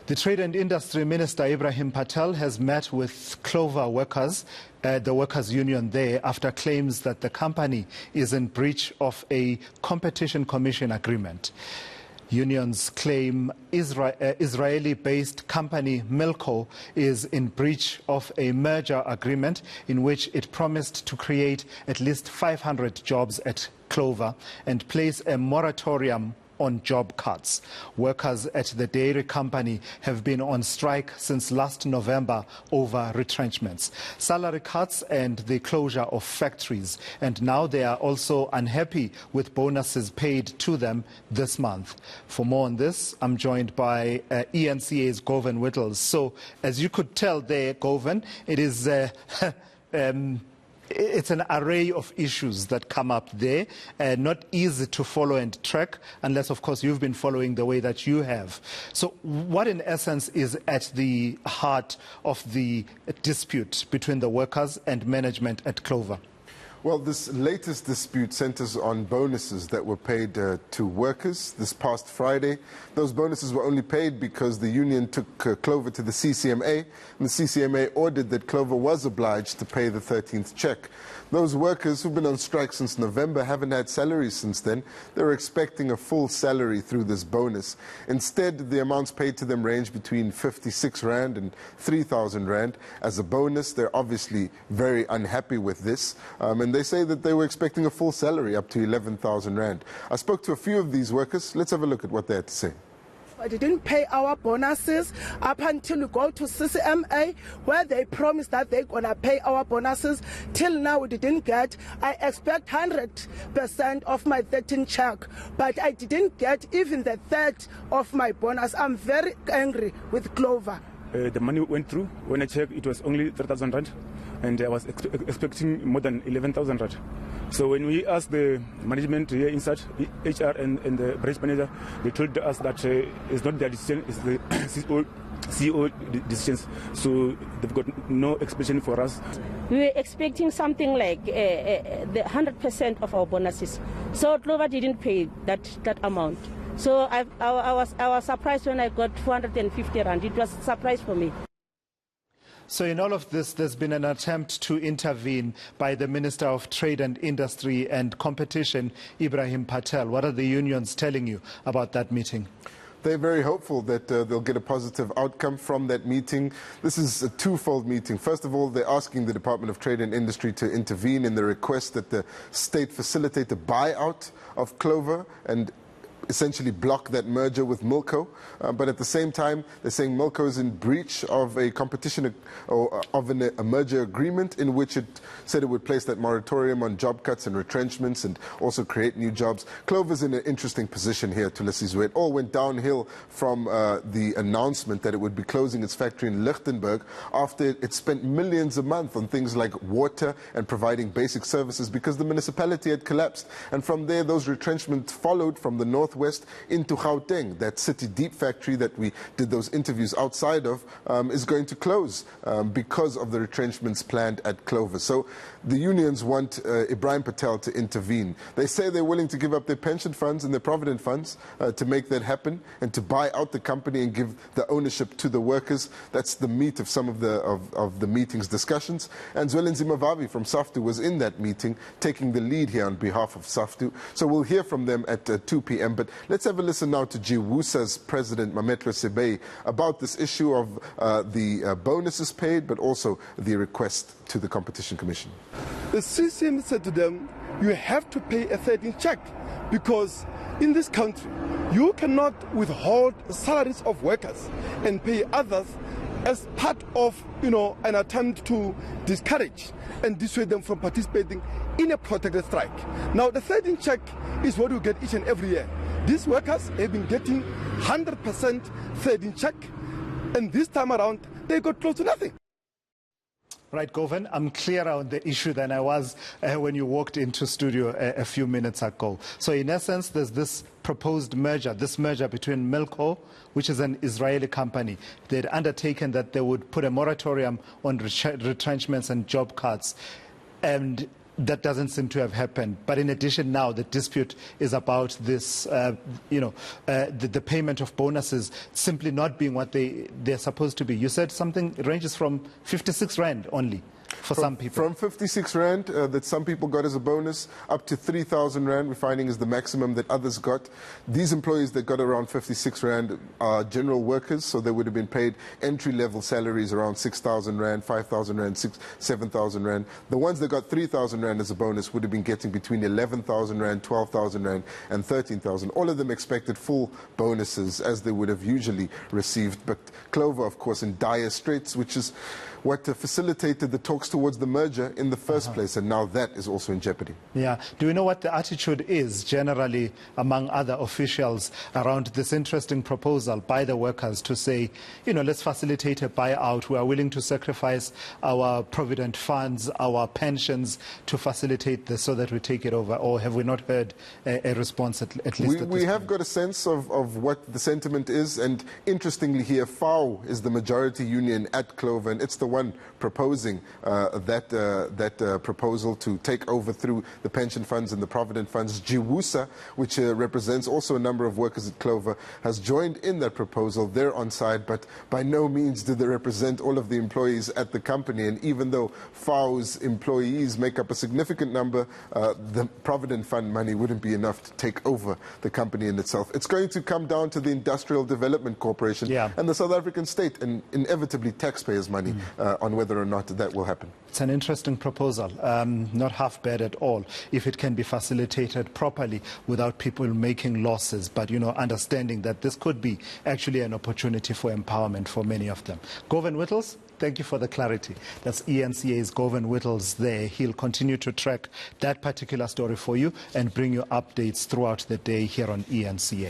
The Trade and Industry Minister Ebrahim Patel has met with Clover workers, the workers' union there, after claims that the company is in breach of a competition commission agreement. Unions claim Israeli-based company Milco is in breach of a merger agreement in which it promised to create at least 500 jobs at Clover and place a moratorium on job cuts. Workers at the dairy company have been on strike since last November over retrenchments, salary cuts and the closure of factories. And now they are also unhappy with bonuses paid to them this month. For more on this, I'm joined by eNCA's Govan Whittles. So as you could tell there, Govan, it is it's an array of issues that come up there, not easy to follow and track, unless, of course, you've been following the way that you have. So what, in essence, is at the heart of the dispute between the workers and management at Clover? Well, this latest dispute centers on bonuses that were paid to workers this past Friday. Those bonuses were only paid because the union took Clover to the CCMA, and the CCMA ordered that Clover was obliged to pay the 13th check. Those workers who've been on strike since November haven't had salaries since then. They were expecting a full salary through this bonus. Instead, the amounts paid to them range between 56 Rand and 3,000 Rand. As a bonus, they're obviously very unhappy with this. And they say that they were expecting a full salary up to 11,000 Rand. I spoke to a few of these workers. Let's have a look at what they had to say. They didn't pay our bonuses up until we go to CCMA, where they promised that they're going to pay our bonuses. Till now, we didn't get. I expect 100% of my 13th check, but I didn't get even the third of my bonus. I'm very angry with Clover. The money went through. When I checked, it was only 3,000 Rand, and I was expecting more than 11,000 Rand. So when we asked the management here inside, HR and the branch manager, they told us that it's not their decision, it's the CEO decisions. So they've got no explanation for us. We were expecting something like the 100% of our bonuses. So Clover didn't pay that amount. So I was surprised when I got 450 Rand. It was a surprise for me. So in all of this, there's been an attempt to intervene by the Minister of Trade and Industry and Competition, Ebrahim Patel. What are the unions telling you about that meeting? They're very hopeful that they'll get a positive outcome from that meeting. This is a twofold meeting. First of all, they're asking the Department of Trade and Industry to intervene in the request that the state facilitate the buyout of Clover and essentially block that merger with Milco. But at the same time, they're saying Milco is in breach of a competition or of a merger agreement in which it said it would place that moratorium on job cuts and retrenchments and also create new jobs. Clover's in an interesting position here, Tulisiwe. It all went downhill from the announcement that it would be closing its factory in Lichtenburg after it spent millions a month on things like water and providing basic services because the municipality had collapsed. And from there, those retrenchments followed from the northwest into Gauteng. That City Deep factory that we did those interviews outside of is going to close because of the retrenchments planned at Clover. So the unions want Ebrahim Patel to intervene. They say they're willing to give up their pension funds and their provident funds to make that happen and to buy out the company and give the ownership to the workers. That's the meat of some of the meeting's discussions. And Zwelinzima Vavi from SAFTU was in that meeting, taking the lead here on behalf of SAFTU. So we'll hear from them at 2 p.m. But let's have a listen now to GWUSA's president, Mametlo Sebei, about this issue of the bonuses paid, but also the request to the Competition Commission. The CCM said to them, you have to pay a 13th check because in this country, you cannot withhold salaries of workers and pay others as part of, an attempt to discourage and dissuade them from participating in a protected strike. Now, the 13th check is what we get each and every year. These workers have been getting 100% 13th check, and this time around, they got close to nothing. Right, Govan, I'm clearer on the issue than I was when you walked into studio a few minutes ago. So in essence, there's this proposed merger, between Milco, which is an Israeli company. They'd undertaken that they would put a moratorium on retrenchments and job cuts. And That doesn't seem to have happened. But in addition, now the dispute is about this, the payment of bonuses simply not being what they're supposed to be. You said something ranges from 56 Rand only. For some people. From 56 Rand that some people got as a bonus up to 3,000 Rand, we're finding is the maximum that others got. These employees that got around 56 Rand are general workers, so they would have been paid entry-level salaries around 6,000 Rand, 5,000 Rand, 7,000 Rand. The ones that got 3,000 Rand as a bonus would have been getting between 11,000 Rand, 12,000 Rand and 13,000. All of them expected full bonuses as they would have usually received. But Clover, of course, in dire straits, which is what facilitated the talks towards the merger in the first place, and now that is also in jeopardy. Yeah. Do we know what the attitude is generally among other officials around this interesting proposal by the workers to say, let's facilitate a buyout. We are willing to sacrifice our provident funds, our pensions to facilitate this so that we take it over? Or have we not heard a response at least at this We have point? got a sense of what the sentiment is, and interestingly here, FAO is the majority union at Clover, and it's the one proposing that proposal to take over through the pension funds and the provident funds. Jiwusa, which represents also a number of workers at Clover, has joined in that proposal. They're on side, but by no means do they represent all of the employees at the company. And even though FAO's employees make up a significant number, the provident fund money wouldn't be enough to take over the company in itself. It's going to come down to the Industrial Development Corporation and the South African state, and inevitably taxpayers' money on whether or not that will happen. It's an interesting proposal, not half bad at all, if it can be facilitated properly without people making losses, but understanding that this could be actually an opportunity for empowerment for many of them. Govan Whittles, thank you for the clarity. That's eNCA's Govan Whittles there. He'll continue to track that particular story for you and bring you updates throughout the day here on eNCA.